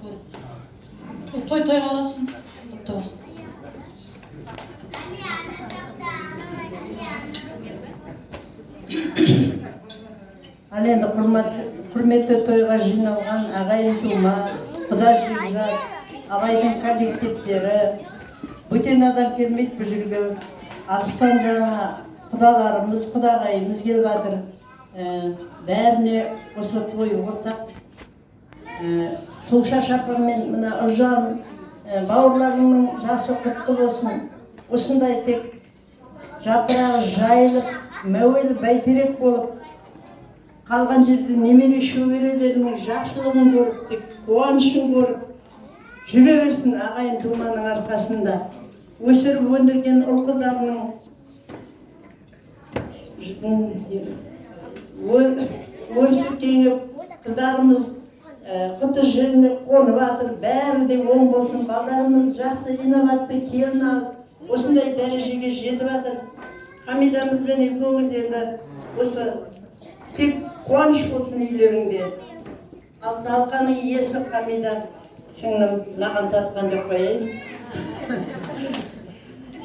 Той қаласын. Құтты болсын. Ал енді құрметті тойға жиналған ағайын тума, құда жекжат, абайдың коллективтері, бөтен адам келмейді бұл жерге. Алыстан жаңа құдаларымыз, құдағайымыз келіп жатыр. Бәріне осы той ортақ. Сұлша шапанмен мына Ұлжан бауырларымның жасы құтты болсын. Осындай тек жапырағы жайылып, мәуелі бәйтерек болып, қалған жерде немере шөберелерінің жақсылығын көріп, тек қуанышын көріп, жүре берсін ағайын туманың арқасында. Өсіріп өндірген ұл қыздарының өрісі кеңіп, қыздарымыз құты жеріне қонып жатыр, бәрі де оң болсын, балдарымыз жақсы инабатты келін алып, осындай дәрежеге жетіп жатыр. Хамидамызбен екеуміз енді осы тек қуаныш болсын үйлеріңде. Ал талқаның иесі Хамида, сіңлім маған татқан деп қояйын.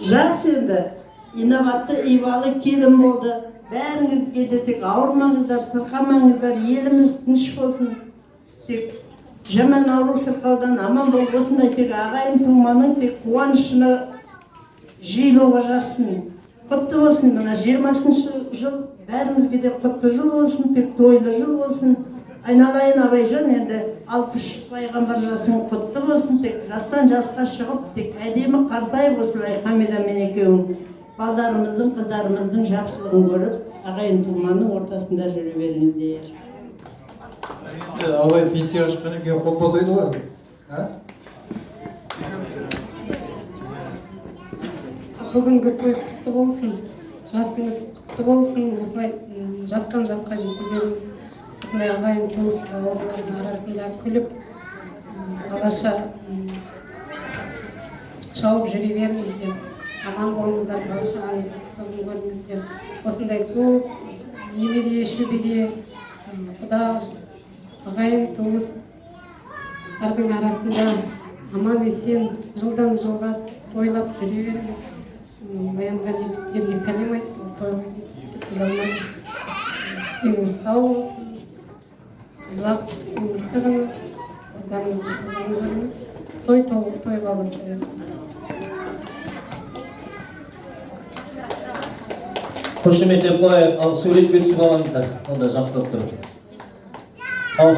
Жақсы енді, инабатты, ибалы келін болды. Бәріңізге де тек ауырмаңыздар, сырқамаңыздар, еліміз тыныш болсын. Тек жаман ауру сырқаудан аман болып, осындай тек ағайын туманың тек қуанышына жиылуға жазсын. Құтты болсын, мына 20-шы жыл бәрімізге де құтты жыл болсын, тек тойлы жыл болсын. Айналайын Абайжан, енді 60 пайғамбар жасың құтты болсын, тек жастан жасқа шығып, тек әдемі қартайып осылай Хамидамен екеуің балдарымыздың, қыздарымыздың жақсылығын көріп, ағайын туманың ортасында жүре беріңіздер. Абай пенсия ашқаннан кейін қол босайды ғой. Бүгінгі той құтты болсын, жасыңыз құтты болсын, осылай жастан жасқа жеткендеріңіз, осындай ағайын туыс бауырлардың арасында күліп, алаша шауып жүре беріңіздер. Аман болыңыздар, бала-шағаңыздың қызығын көріңіздер. Осындай көп немере, шөбере, құда, ағайын туыстардың арасында аман есен жылдан жылға тойлап жүре беріңіз. Баянғалиевтерге сәлем айтты, тойға деңіз сау болсын, ұзақ өмір сүріңіз, құданыңыздың қызығын көріңіз, той толық той болып жүресіз. Қошемет деп қояйық, ал суретке түсіп алыңыздар, онда жақсылап тұр. Ал.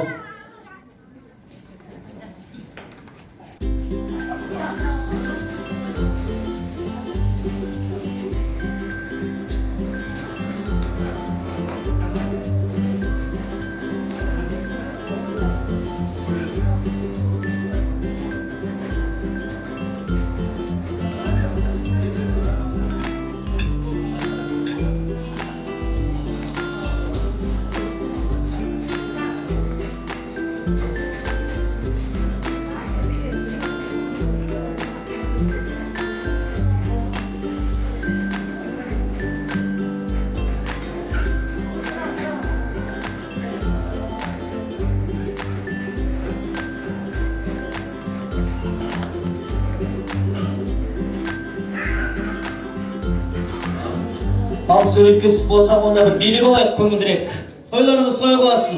Ал суретке түсіп болсақ, онда бір билік алайық көңілдірек. Тойларымыз той қыласын.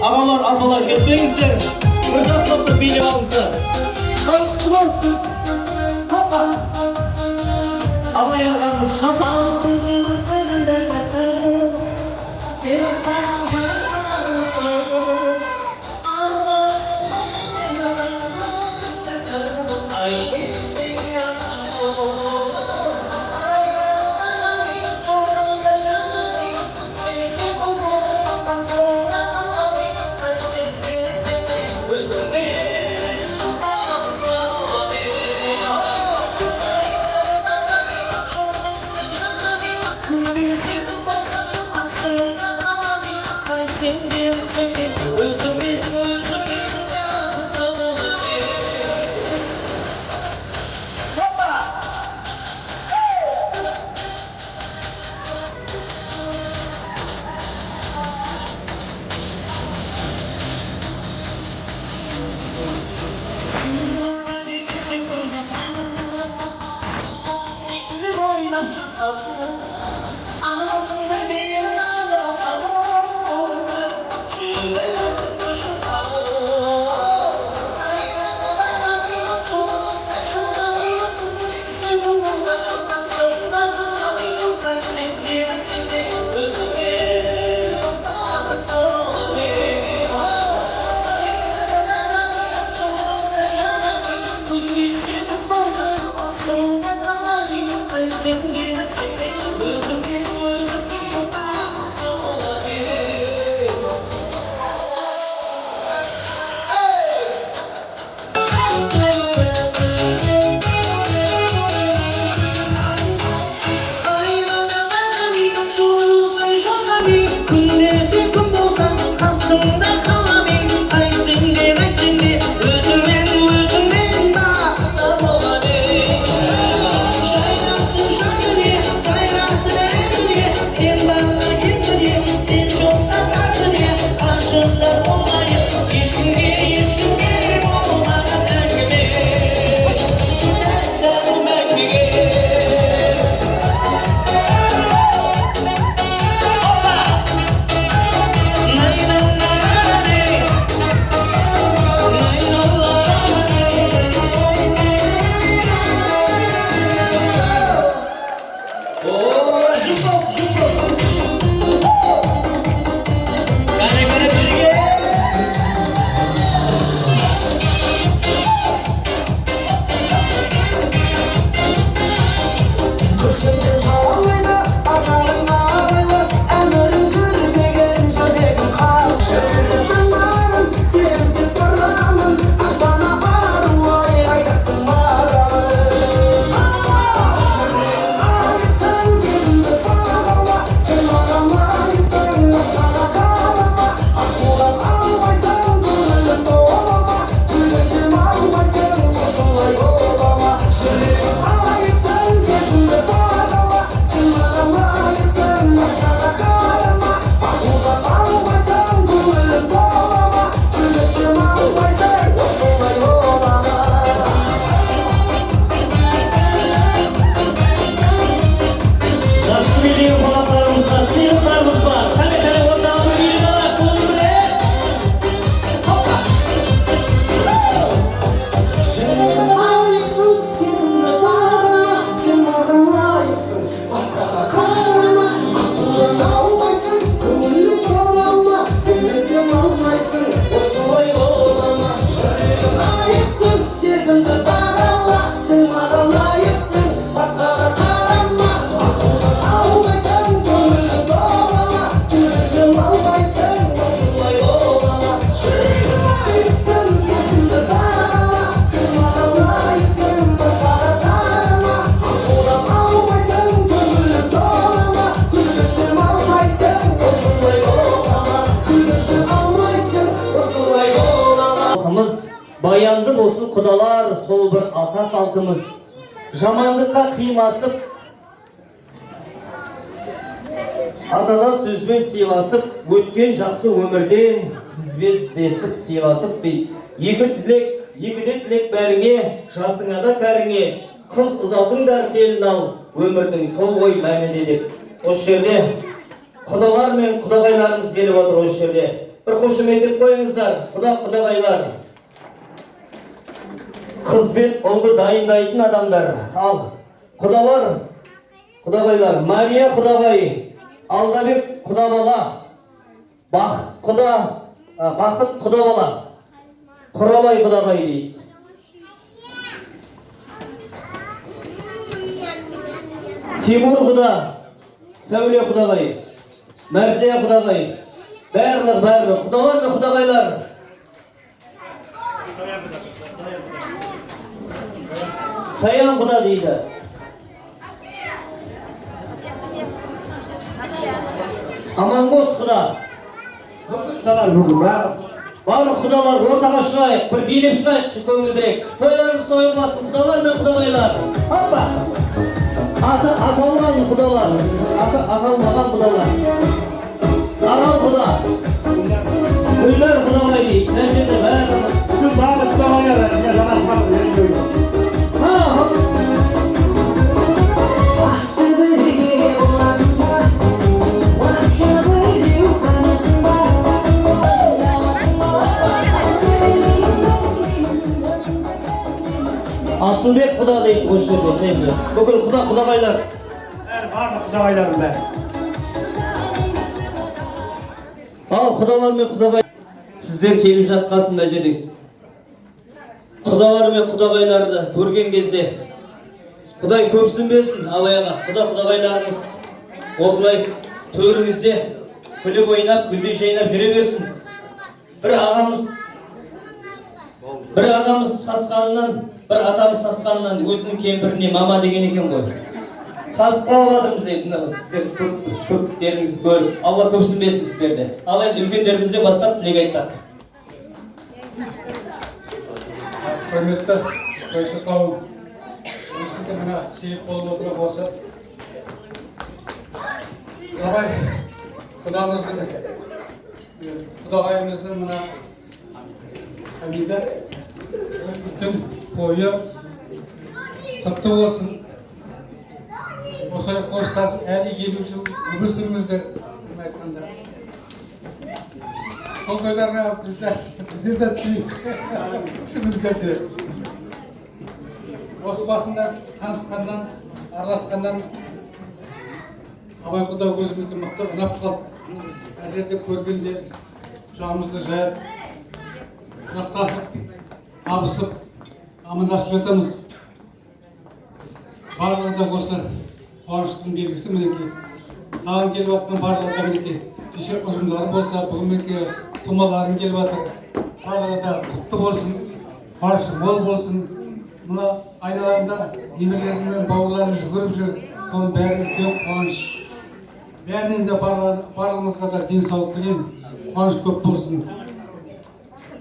Ағалар, апалар жетпеңіздер. Бір жақсылап бір билік алыңыздар. Құтты болсын. Абай ағамыз шапалсын. Баянды болсын құдалар, сол бір ата салтымыз. Жамандыққа қимасып, атада сөзбен сыйласып, өткен жақсы өмірден сізбездесіп сыйласып дейді. Екіде тілек бәріңе, жасыңа да кәріңе, қыз ұзатыңдар келін ал, өмірдің сол ғой мәнінде деп. Осы жерде құдалар мен құдағайларымыз келіп отыр осы жерде. Бір қошемет етіп қойыңыздар, құдағайлар. Қыз бен ұлды дайындайтын адамдар. Ал құдалар, құдағайлар, Мария құдағай, Алдабек құдабала, Бақыт құдабала, Құралай құдағай дейді. Тимур құда, Сәуле құдағай, Мәрзия құдағай, барлық құдалар мен құдағайлар. Саян құда дейді. Аманғос құда. Барлық құдалар ортаға шығайық, бір билеп шығайықшы көңілдірек. Тойларымыз сойылмасын, құдалар мен құдағайлар. Апа! Аталған құдалар, аталмаған құдалар. Арал құда. Гүлдер құдағай дейді. Нәжеде барлық құдағайлар. Асылбек құда дейді осы жерде. Бүкіл құдағайлар. Барлық құдағайларым бәрі. Ал құдалар мен құдағай, сіздер келіп жатқасын мына жерде. Құдалар мен құдағайларды көрген кезде Құдай көпсін берсін абайға. Құдағайларымыз осылай төріңізде күліп ойнап, гүлдей жайнап жүре берсін. Бір ағамыз сасқанынан, бір атамыз сасқанынан өзінің кемпіріне мама деген екен ғой. Сасып қалыватырмыз енді, сіздер көптіктеріңізді көріп, Алла көпсін берсін сіздерді. Ал енді үлкендерімізден бастап тілек айтсақ. Құрметті қойшы қауым, осында мына себеп болып отырып осы абай құдамыздың, құдағайымыздың мына Хамида үлкен тойы құтты болсын. Осылай қоштасып, әлі 50 жыл өмір сүріңіздер деп айтқанда. Сол тойларға біздер де түсейік. Ішіміз келсе. Осы басында танысқаннан, араласқаннан абай құда өзімізге мықты ұнап қалды. Әр жерде көргенде құшағымызды жайып, құшақтасып, табысып, амандасып жатамыз. Барлығы да осы қуаныштың белгісі мінекей. Саған келіп жатқан барлығы да мінекей. Кеше ұжымдары болса, бүгін мінекей тумаларың келіп жатыр. Барлығы да құтты болсын, қуанышы мол болсын. Мына айналарында немерелері мен бауырлары жүгіріп жүр. Соның бәрі үлкен қуаныш. Бәрінен де барлығыңызға да денсаулық тілеймін. Қуаныш көп болсын.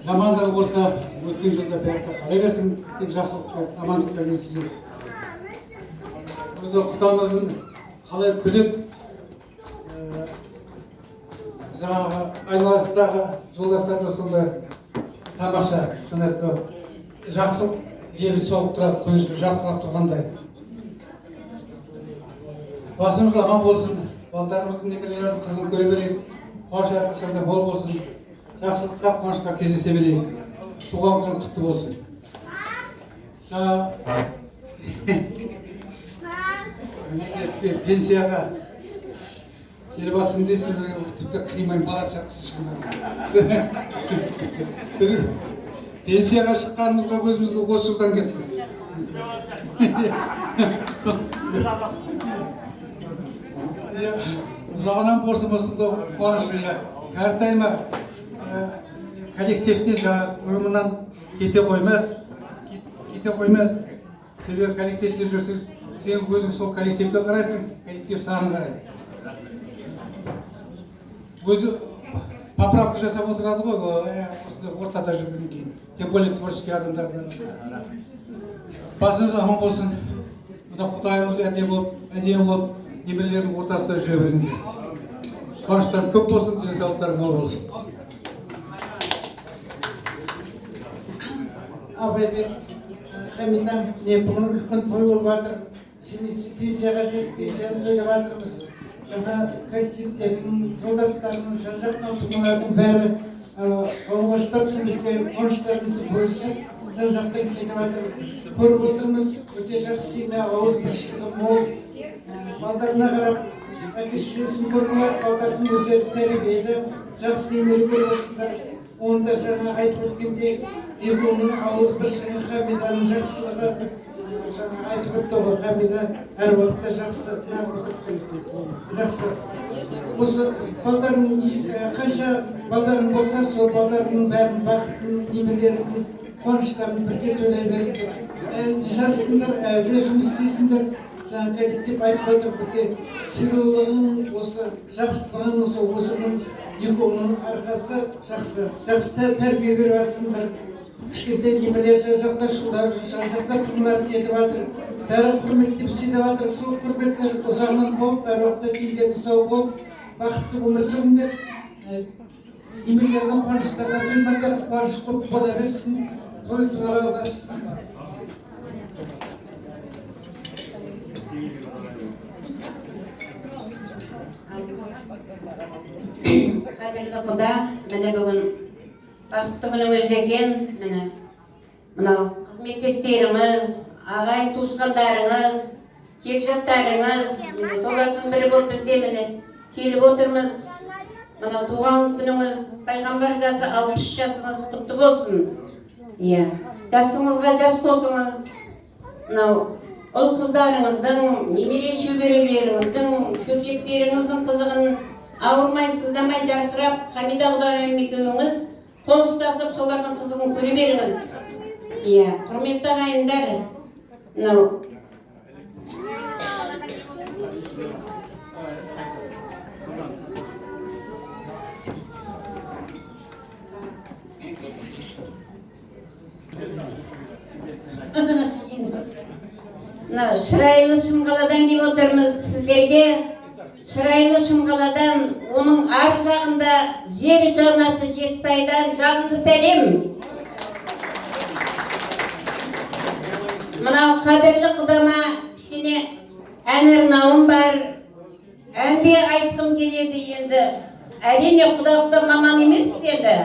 Жамандығы болса, өткен жылда бәрі қалай берсін, тек жақсылыққа, амандыққа келсін. Өзі құдамыздың қалай күледі, жаңағы айналасындағы жолдастар да сондай тамаша, шынайы жақсылық лебіз соғып тұрады, көзі жарқырап тұрғандай. Басымыз аман болсын, балдарымыздың немерелеріміздің қызын көре берейік, қуаныш әрқашанда мол болсын, жақсылыққа, қуанышқа кездесе берейік. Туған күні құтты болсын. Пенсияға келіп атсың дейсің, тіпті қимай бала сияқтысы шыққан. Пенсияға шыққанымызға өзімізге 30 жылдан кетті. Ұзағынан болсын осында қуанышы, әрдайма коллективте өмірінен кете қоймас. Себебі коллективте жүрсіз, сен өзің сол коллективге қарайсың, коллектив саған қарайды. Өзі поправка жасап отырады ғой, осында ортада жүргеннен кейін. тем более творческий адамдардан. Басыңыз аман болсын. Мына Құдайымыз әдемі болып, немерелердің ортасында жүре беріңіздер. Қуаныштарың көп болсын, денсаулықтарың мол болсын. Абайбек Хамитам, бүгін үлкен той болып жатыр. Пенсияға жетіп, пенсияны тойлап жатырмыз. Жаңа коллективтердің, жолдастарының, жан-жақтан тұлғалардың бәрі қоштап сіздерге қуаныштарыңды бөлісіп, жан-жақтан келіп жатыр. Көріп отырмыз, өте жақсы семья, ауызбіршілігі мол. Балдарына қарап, әке-шешесін көріп, балдардың өздері тәрбиелі, жақсы немере көріп отырсыздар. Оны да жаңа айтып өткендей, екеуінің ауызбіршілігі, Хамиданың жақсылығы, жаңа айтып өтті ғой, Хамида әр уақытта жақсы, жақсы. Осы балдардың қанша балдарың болса, сол балдарының бәрін бақытын, немелерінің қуаныштарын бірге төлей беріп, жассыңдар, әлде жұмыс істейсіңдер. Жаңа коллектив айтып отыр, бірге сыйлылығың, осы жақсылығың, осының екеуінің арқасы жақсы тәрбие беріп жатсыңдар. Кішкентай немелер жан-жақта шулар, жан-жақта тұлғалар келіп жатыр. Бәрі құрметтеп сыйлап жатыр. Сол құрметтер ұзағынан болып, әр уақытта дендері сау болып, бақытты өмір сүріңдер. Немелердің қуаныштарына тоймаңдар, қуаныш көп бола берсін. Той-тойға алғасыздар. Қадірлі Құда, міне бүгін бақытты күніңіз екен, міне мынау қызметтестеріңіз, ағайын туысқандарыңыз, жекжаттарыңыз, солардың бірі болып бізде міне келіп отырмыз. Мынау туған күніңіз, пайғамбар жасы 60 жасыңыз құтты болсын. Иә, жасыңызға жас қосыңыз. Мынау ұл қыздарыңыздың, немере шөберелеріңіздің, шөпшектеріңіздің қызығын ауырмай, сыздамай, жарқырап, Хамида Құдайым екеуіңіз қол ұстасып, солардың қызығын көре беріңіз. Иә, құрметті ағайындар, мынау шырайлы Шымқаладан келіп отырмыз сіздерге. Шырайлы Шымқаладан, оның ар жағында жер жаннаты Жетісайдан жалынды сәлем. Мынау қадірлі Құдама кішкене ән арнауым бар. Әнде айтқым келеді енді. Әрине Құда маман емеспіз енді.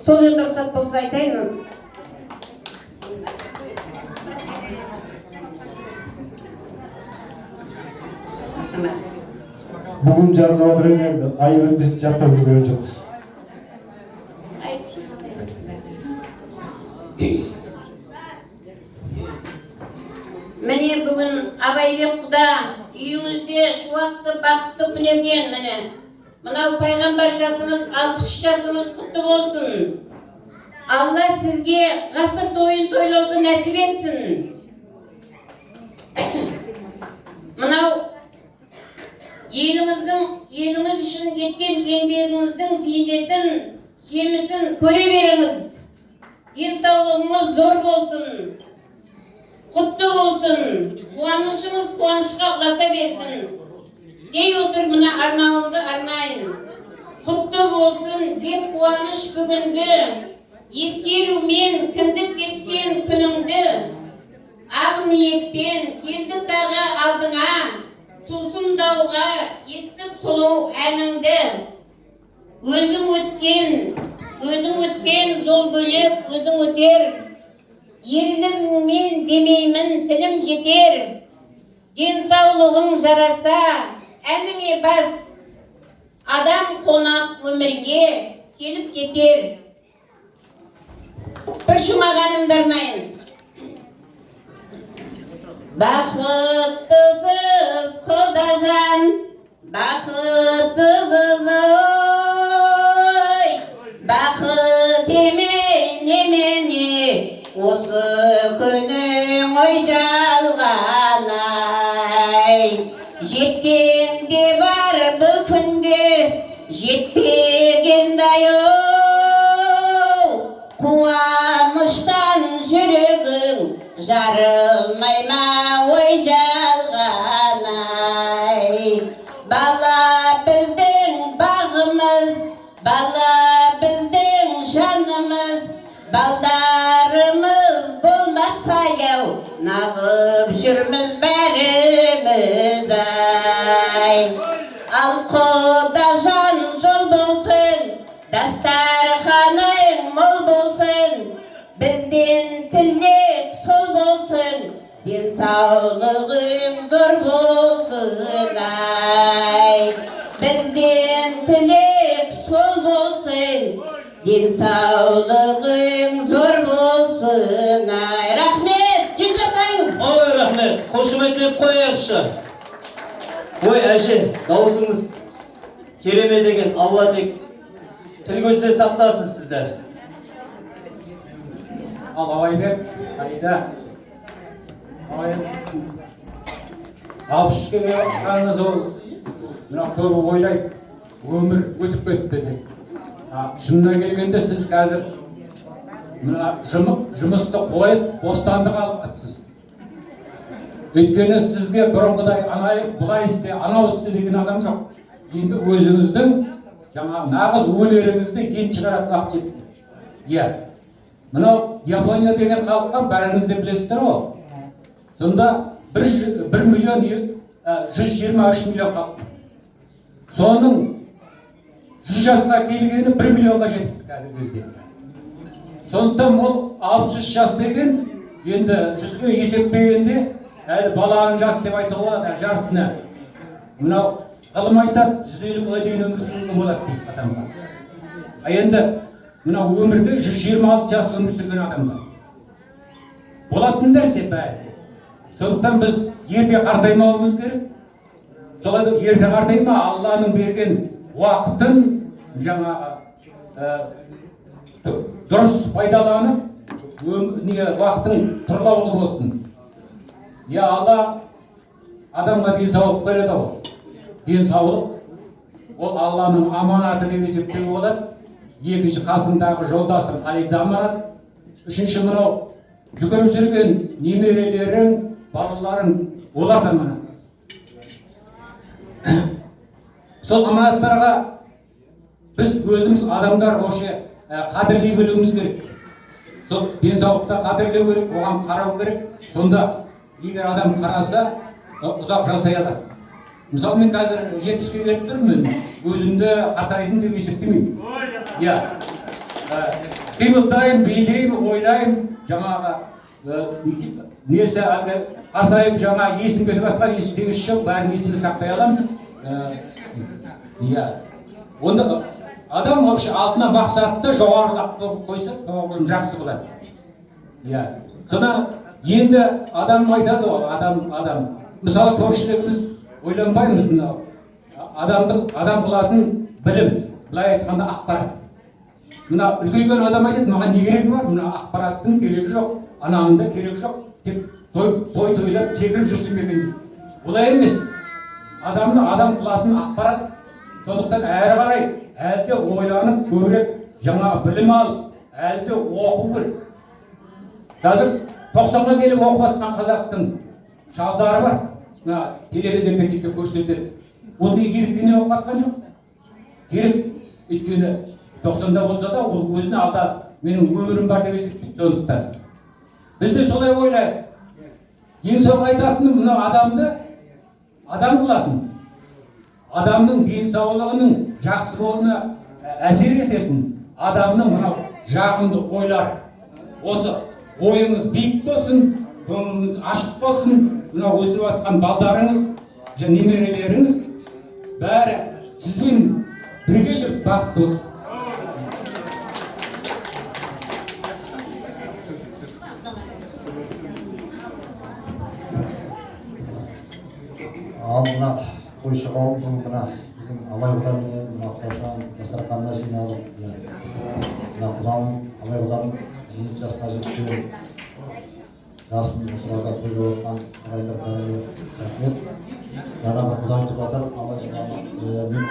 Сол енді рұқсат болса айтайын. Бүгін жазып отырған енді айырып біз жаттап көрген жоқпыз. Міне бүгін Абайбек Құда үйіңізде шуақты бақытты күн екен. Міне мынау пайғамбар жасыңыз 60 жасыңыз құтты болсын. Алла сізге ғасыр тойын тойлауды нәсіп етсін. Мынау еліңіз үшін еткен еңбегіңіздің зейнетін, жемісін көре беріңіз. Денсаулығыңыз зор болсын, құтты болсын, қуанышыңыз қуанышқа ұласа берсін. Дей отыр мына арнауымды арнайын. Құтты болсын деп қуаныш бүгінгі, ескерумен кіндік кескен күніңді. Ақ ниетпен келдік дағы алдыңа, сусындауға естіп сұлу әніңді. Өзің өткен жол бөлек өзің өтер. Ерлігіңмен демеймін тілім жетер. Денсаулығың жараса әніңе бас. Адам қонақ өмірге келіп кетер. Бір шумағанымды арнайын. Бақыттысыз Құдажан, бақыттысыз ой, бақыт немене, осы күнің ой жалғанай. Жеткенде бар бұл күнге, жетпегендай оу, жарылмай ма ой жалғанай. Бала біздің бағымыз, бала біздің жанымыз, балдарымыз болмаса яу, нағып жүрміз бәріміз ай. Ал құда жан жол болсын, дастарханың мол болсын, бізден тілек сол болсын, денсаулығың зор болсын ай. Бізден тілек сол болсын, денсаулығың зор болсын ай. Рахмет, жүз жасаңыз. Ой, рахмет. Қошеметтеп қояйықшы. Ой, әже, дауысыңыз керемет екен. Алла тек тіл көзден сақтасын сізді. Ал Абайбек, қайда? Алпыс үшке келіп ол мына көбі ойлайды, өмір өтіп кетті деп. Шынына келгенде сіз қазір мына жұмысты қойып, бостандық алып жатсыз. Өйткені сізге бұрынғыдай бұлай істе, анау істе деген адам жоқ. Енді өзіңіздің жаңағы нағыз өнеріңізді ен шығаратын уақыт жетті. Иә. Мынау Япония деген халыққа бәріңіз де білесіздер ғой. Сонда 1 миллион 123 миллион халық. Соның 100 жасқа келгені 1 миллионға жетіпті қазіргі кезде. Сондықтан ол 63 жас деген енді 100-ге есептегенде әлі баланың жас деп айтуға болады жартысына. Мынау ғылым айтады 150-ге дейін өмір сүруге болады дейді адамға. Енді мынау өмірде 126 жас өмір сүрген адам бар. Болатын нәрсе бәрі. Сондықтан біз ерте қартаймауымыз керек. Солай ерте қартайма, Алланың берген уақытын жаңағы дұрыс пайдаланып, уақытың тұрлаулы болсын. Я Алла адамға денсаулық береді ғой. Денсаулық ол Алланың аманаты деп есептеуге болады. Екінші қасындағы жолдасың қалайда аманат. Үшінші мынау жүгіріп жүрген немерелерің, балаларың, олар да аманат. Сол аманаттарға біз өзіміз адамдар осы қадірлей білуіміз керек. Сол денсаулықта қадірлеу керек, оған қарау керек. Сонда егер адам қараса, ұзақ жасай алады. Мысалы мен қазір 70-ке келіп тұрмын, өзімді қартайдым деп есептемеймін. Иә. Қимылдаймын, билеймін, ойлаймын, жаңағы несі әлгі қартайып жаңа есім кетіп жатқан ештеңесі жоқ, бәрін есімді сақтай аламын. Иә. Онда адам алдына мақсатты жоғарылап қойса, соған жақсы болады. Иә. Содан енді адам айтады ғой, адам. Мысалы көпшілігіміз ойланбаймыз мынау. Адам қылатын білім, былай айтқанда ақпарат. Мына үлкейген адам айтады, маған не керегі бар? Мына ақпараттың керегі жоқ, ананың да керегі жоқ. Тек тойлап секіріп жүрсін екен дейді. Олай емес. Адам қылатын ақпарат. Сондықтан әрі қарай әлде ойланып көбірек жаңа білім алып, әлде оқу керек. Қазір 90-ға келіп оқып жатқан қазақтың шалдары бар. Телевизорда кейде көрсетеді. Ол не керектігіне оқып жатқан жоқ. Керек, өйткені 90-да болса да ол өзіне алда менің өмірім бар деп есептейді. Сондықтан біз де солай ойлайық. Ең соңғы айтатыным мына адамды адам қылатын. Адамның денсаулығының жақсы болуына әсер ететін адамның мынау жағымды ойлар. Осы ойыңыз биік болсын, көңіліңіз ашық болсын, мынау өсіп жатқан балдарыңыз, немерелеріңіз бәрі сізбен бірге жүріп бақытты болсын. Ал мына қойшы қауымның мына біздің Абай құдаменен мына қошан дастарханына жиналып, мына құданың Абай құданың 7 жасына жеткен жасын осы арада тойлап отқан ағайындар бәріне рахмет. Жаңағы құда айтып жатыр, Абай құданың мен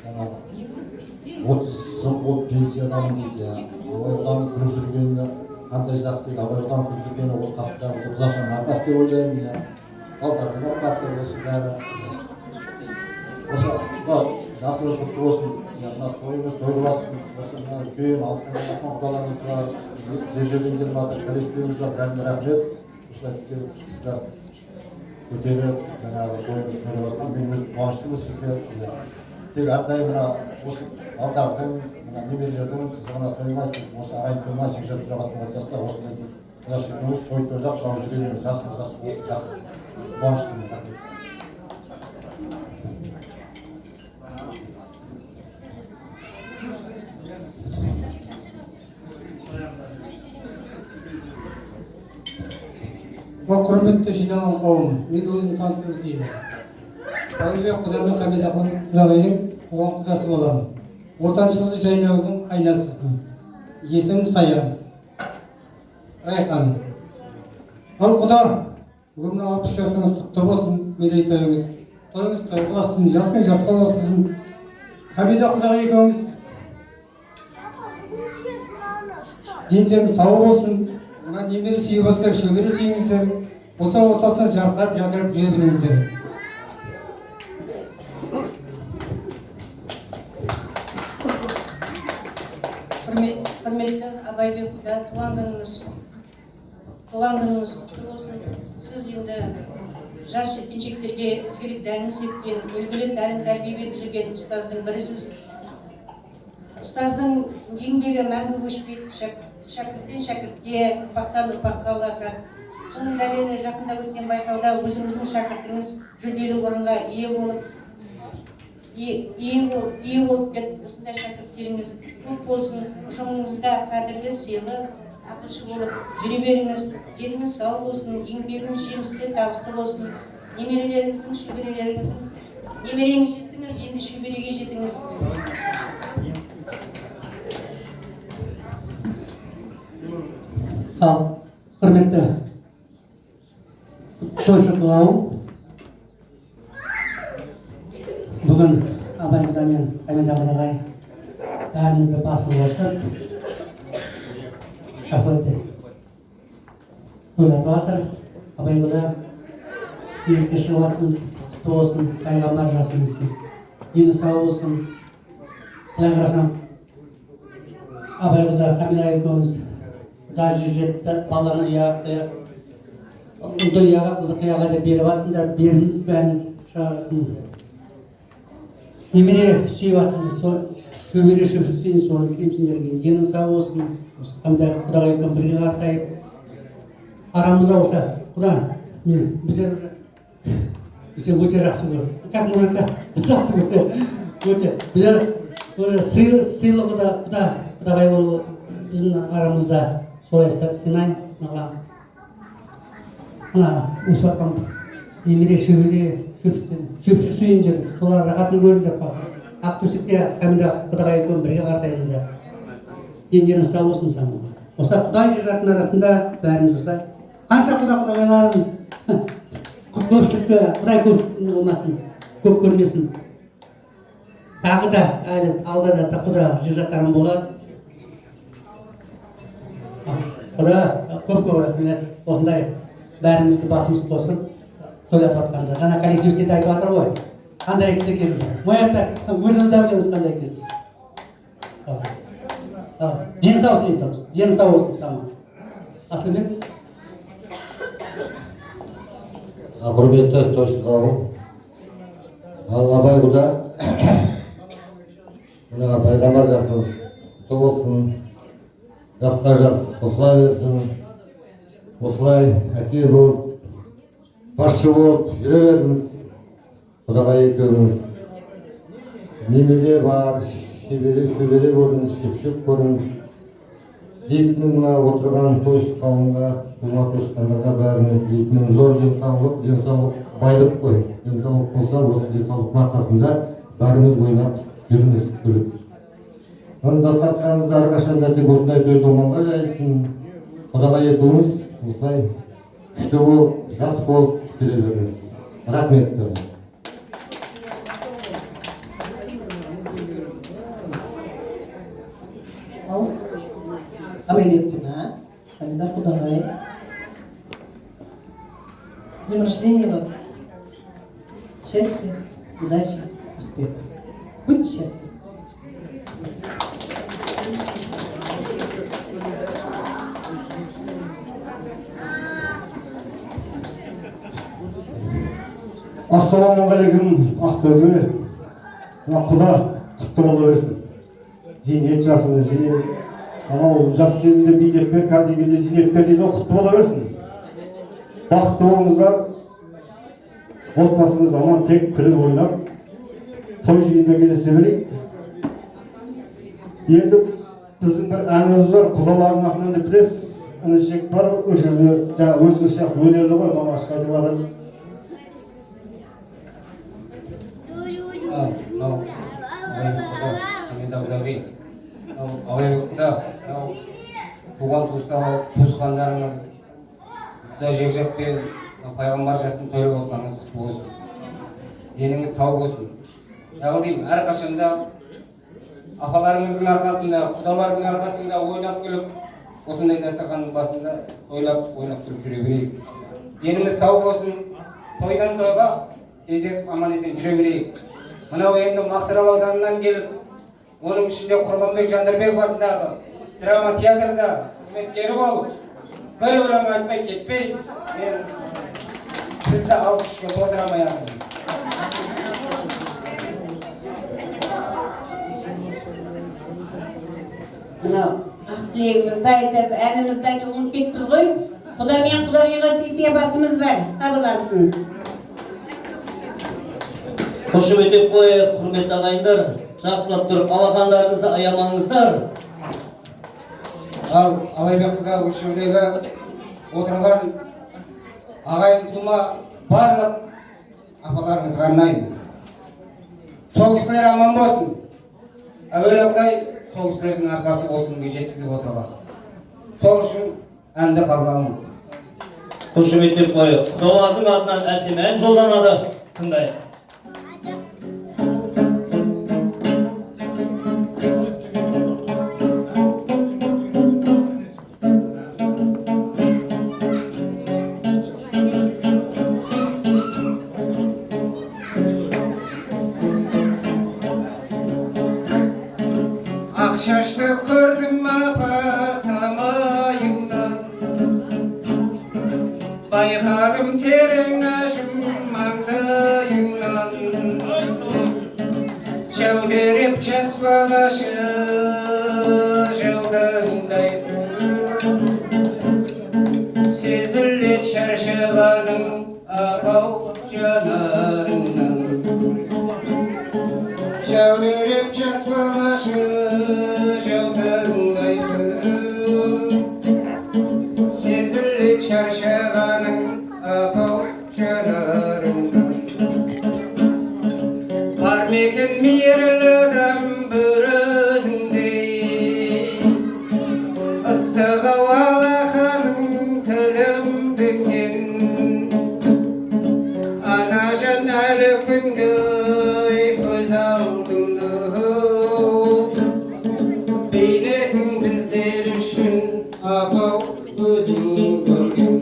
жаңағы 30 жыл болып пенсиядамын дейді. Абай құданың күріп жүргеніне қандай жақсы дейді абай құданың күтіп жүргені ол қасындағы құдашаның арқасы деп ойлаймын иә балдардың арқасы осы бәрі осы жасыңыз құтты болсын мына тойыңыз той болсын осы мына үлкен алыстан келген құдаларымыз бар жер жерден келіп жатыр коллективіміз бар бәріне рахмет осылай келіп сіздер көтеріп жаңағы тойыңызды көріп жатқан мен өзім қуаныштымын сізге тек әрдайым мына осы балдардың мына немерелердің қызығына тоймай осы ағайын тумай жекжат жабатын ортасында осындай құдаш екеуміз той тойлап шауып жүре береміз жасымыз жас болсын жақсы қуаныштымын құрметті жиналған қауым, мен өзім таныстырып өтейін. Бауырбек Құдамен Хамида құдағайдың оған құдасы боламын. Ортаншысы Жайнауыздың қайнасысың. Есім Саян. Райхан. Ал құда, бүгін 60 жасыңыз құтты болсын, мерейтойыңыз. Тойыңыз той болсын, жасың жасқа болсын. Хамида құдағай екеуміз дентеріңіз сау болсын. Мына немере сүйіп болса, шөбере сүйіңіздер. Осы ортасына жарқырап, жадырап жүре беріңіздер. Құрметті Абайбек құда, туған күніңіз құтты болсын. Сіз енді жас жеткіншектерге ізгілік дәнін сепкен, үлгілі тәлім тәрбие беріп жүрген ұстаздың бірісіз. Ұстаздың еңбегі мәңгі өшпейді, шәкірттен шәкіртке, ұрпақтан ұрпаққа ұласады. Соның дәлелі жақында өткен байқауда өзіңіздің шәкіртіңіз жүлделі орынға ие болып кетіп, осындай шәкірттеріңіз көп болсын. Ұжымыңызда қадірлі, сыйлы, ақылшы болып жүре беріңіз. Деніңіз сау болсын, еңбегіңіз жемісті, табысты болсын. Немерелеріңіздің, шөберелеріңіздің, немереңіз жеттіңіз, енді шөбереге жетіңіз. Ал, құрметті тойшы қауым, бүгін Абай құда мен Хамида құдағай бәрімізді басын қосып какой-то тойлатып жатыр. Абай құда киікке шығып жатсыңыз, құтты болсын, пайғамбар жасыңызсыз, дені сау болсын. Былай қарасам, Абай құда Хамида екеуміз даже жетті баланы ұяқты ұлды ұяға қызық ұяға деп беріп жатсыңдар, беріңіз бәрін немере сүйіп жатсыңыз, шөбере шөпсізден соны келімсіңдерге денің сау болсын. Қандай құдағай екеуміз бірге қартайып арамызда болса құда біздер өте жақсы көріп как мұракка жақсы көріп өте біздер сыйлы құдағай болып біздің арамызда солай сынай маған мына өсіп жатқан немере шөбере шөпші сүйіңдер солар рахатын көріңдер. Ақтөсекте Хамида құдағай екеуміз бірге қартаймыздар. Дендеріңіз сау болсын самға. Осы құдай жардың арасында бәріміз осылай қанша құдағайларын көпшілікке құдай көпшіліктің болмасын, көп көрмесін. Тағы да әлі алда да құда жаттарым болады. Құда көп рахмет. Осындай бәрімізді басымыз қосып тойлатып жатқанда. Жаңа коллективте айтып жатыр ғой. Қандай кісі келді? Моятта өзіміз де білеміз қандай кісісіз. Дені сау дейін тұрмыз. Дені сау болсын сама. Асылбек. Құрметті тойшы қауым. Ал Абай құда мына пайғамбар жасыңыз құтты болсын. Жасқа жас қосыла берсін. Осылай әке болып, басшы болып жүре беріңіз. Құдағай екеуміз немере бар, шөбере көріңіз, шөпшіп көріңіз. Дейтінім мына отырған тойшы қауымға, тума туысқандарға бәріне дейтінім зор денсаулық байлық қой. Денсаулық болса, осы денсаулықтың арқасында бәріміз ойнап жүрміз күліп. Дастарханыңызды әрқашанда тек осындай той томанға жайылсын. Құдағай екеуміз осылай күшті болып, жас болып жүре беріңіз. Рахмет. Абайбек құда, Николай. С днем рождения вас. Счастья, удачи, успеха. Будьте счастливы. Ассалаумағалейкум, Ақтөбе. Құда құтты бола берсін. Зейнет жасыңыз, зейнет. Анау жас кезінде бейнетпер, кәрдегенде зейнетпер дейді, құтты бола берсін. Бақытты болыңыздар. Отбасыңыз аман тек күліп ойнап, той жиында кездесе берейік. Енді біздің бір әніміз бар, құдалардың атынан деп білесіз. Інішек бар, өшірді, жаңа өзіңіз сияқты өнерлі ғой, мамашқа айтып жатыр. туған туысқандарыңыз құда жекжатпен пайғамбар жасын тойлап отырғаныңыз құтты болсын. Деніңіз сау болсын. Яғни әрқашанда апаларыңыздың арқасында, құдалардың арқасында ойнап күліп, осындай дастарханның басында ойлап күліп жүре берейік. Деніміз сау болсын. Тойдан тойға кездесіп аман есен жүре берейік. Мынау енді Мақтаарал ауданынан келіп, оның ішінде Құрманбек Жандарбеков атындағы драма театрда қызметкері болып, бір өлең айтпай кетпей, мен сізді алғышқа толтырамай жатырмын. Мынау ақ тілегімізді айтып, әнімізді айтып ұмытып кетіппіз ғой. Құда мен Құдағиға сый-сияпатымыз бар, қабылдансын. Қошеметтеп қойық, құрметті ағайындар. Жақсылап тұрып, алақандарыңызды аямаңыздар. Ал Абайбек құда осы жердегі отырған ағайын тума барлық апаларыңызға арнаймын. Сол кісілер аман болсын. Әуелі Құдай сол кісілердің арқасы болсын жеткізіп отырған. Сол үшін әнді қабылдаңыз. Қошеметтеп қойық. Құдалардың атынан әсем ән жолданады. Тыңдайық. Ақшашты көрдім апа самайыңнан, байқадым терең әжім маңдайыңнан. Жәудіреп жас балашы жаудаңдайсың, сезілет шаршығаның апау жанарыңнан. Жәудіреп жас балашы жаудаңдайсың, сезілет шаршағаның апау жанарыңнан. Бар мекен мейірлі адам бір өзіңдей, ыстық алақаның тілім беккен. Ана жан әлі күнгі көз алдымды, бейнетің біздер үшін апау өзің көрген.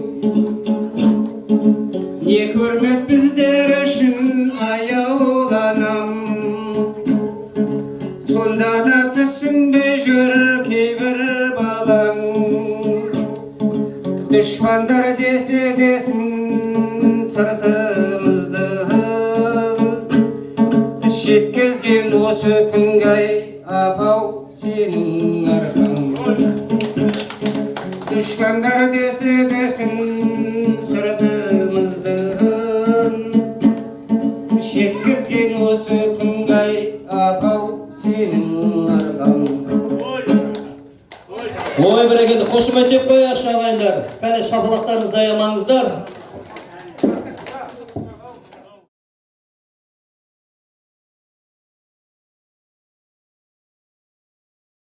Не көрмек біздер үшін аяуланам, сонда да түсінбей жүр кейбір балаң. Дұшпандар десе десін сыртымызды, жеткізген осы күнге апау сенің арқаң. Дұшпандар десе десін сыртымызды, жеткізген осы күнге апау сенің арқаң. Ой, бірегенді қошеметтеп қойық ағайындар. Кәне шапалақтарыңызды аямаңыздар.